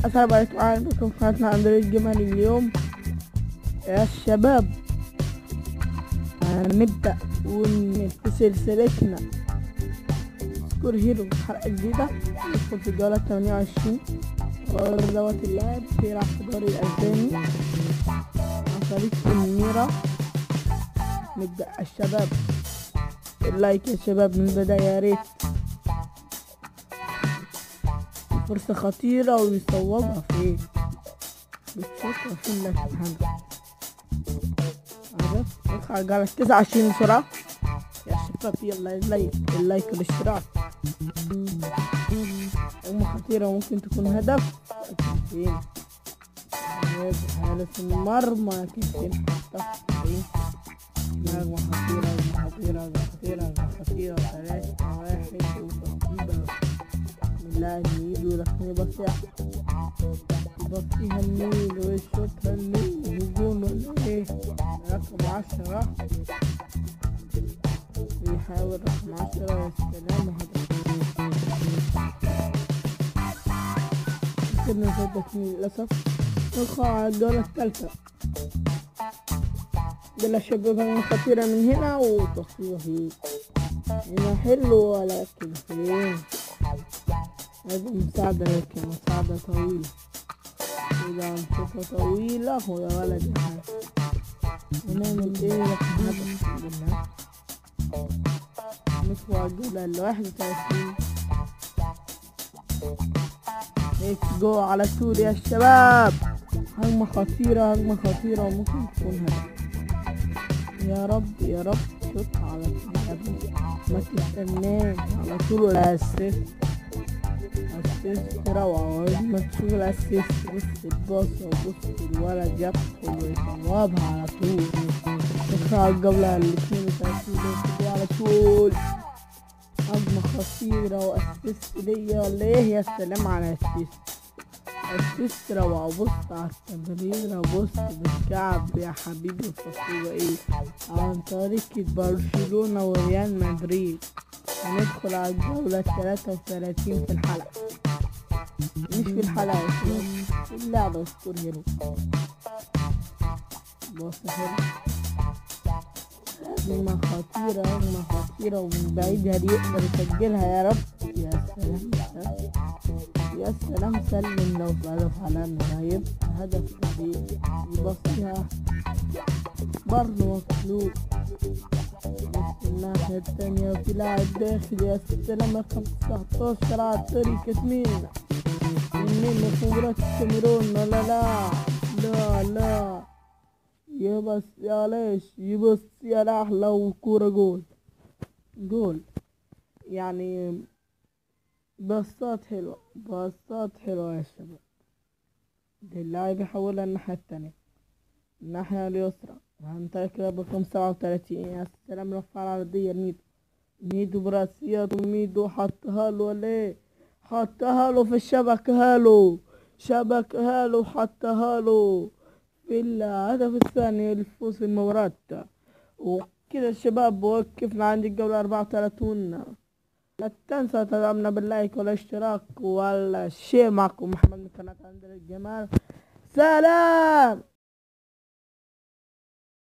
السلام عليكم، اهلا بكم في قناتنا اندرويد جيمر. اليوم يا شباب هنبدأ في سلسلتنا سكور هيرو حلقة جديدة. ندخل في الجولة 28 دوت اللاعب بيلعب في الدوري الأسباني عن طريق الميرا. نبدأ الشباب، اللايك يا شباب من البداية يا ريت. فرصة خطيرة ويصوبها فين؟ بتشوفها فين؟ لا تفهمها. عرفت؟ ادخل على الجولة 29 بسرعة يا شباب. يلا اللايك والاشتراك. أمة خطيرة وممكن تكون هدف. فين؟ حارس المرمى لكن فين حطها؟ فين؟ هجمة خطيرة خطيرة خطيرة خطيرة. 3-1 وتصويبة من لاعب ميدو، لكن يبصيها النيل ويشوطها النيل هجوم ولا ايه؟ رقم 10 بيحاول، رقم 10 يا سلام. وهدف كنا صدقني للأسف. ندخل على الجولة الثالثة. جولة شباب خطيرة من هنا وتصويبها هنا حلو، ولكن فين؟ هذه مساعدة، لكن مساعدة طويلة. إذا نشوفها طويلة هو يا ولد يا حاج ونعمل ايه؟ لكن هدف الحمد لله. ندخل على الجولة 31. ليتس جو على طول يا شباب. هجمة خطيرة هجمة خطيرة وممكن تكون هدف. يا رب يا رب شوطها على طول يا ابني، ما تستناش على طول. الاسيست روعة. ما تشوف الاسيست، بص الباصة وبص الولد يدخل ويصوبها على طول. ندخل على الجولة 32 على طول. هجمة خطيرة واسيست ليا ولا ايه؟ يا سلام على اسيست روعة. بص على التمريرة، بص بالكعب يا حبيبي. التصويبة ايه؟ عن طريق برشلونة وريال مدريد. هندخل على الجولة 33 في الحلقة، مش في الحلقة يا شباب، في اللعبة سكور هيرو. بص حلو، هجمة خطيرة هجمة خطيرة ومن بعيد هل يقدر يسجلها؟ يا رب يا سلام يا سلام. سلم لو في هدف عالمي هيبقى هدف كبير. يبصيها برضه مطلوب. بس الناحية التانية في لاعب داخل يا سلام. رقم 19 على الطريق مين في مباراة الكاميرون؟ لا يبص يا ليش، يبص يا لأحلى وكورة جول يعني. بصات حلوة يا شباب. اللاعب يحولها الناحية التانية، الناحية اليسرى. هنترك رقم 37 يا سلام. رفع العرضية ميدو براسيات، وميدو حطها له ولا ايه؟ حطها له في الشبكة، شبكها له حطها له في الهدف الثاني للفوز في المباراة. وكده الشباب وقفنا عند الجولة 34. لا تنسى تدعمنا باللايك والاشتراك والشير. معكم محمد من قناة اندرويد جيمر. سلام.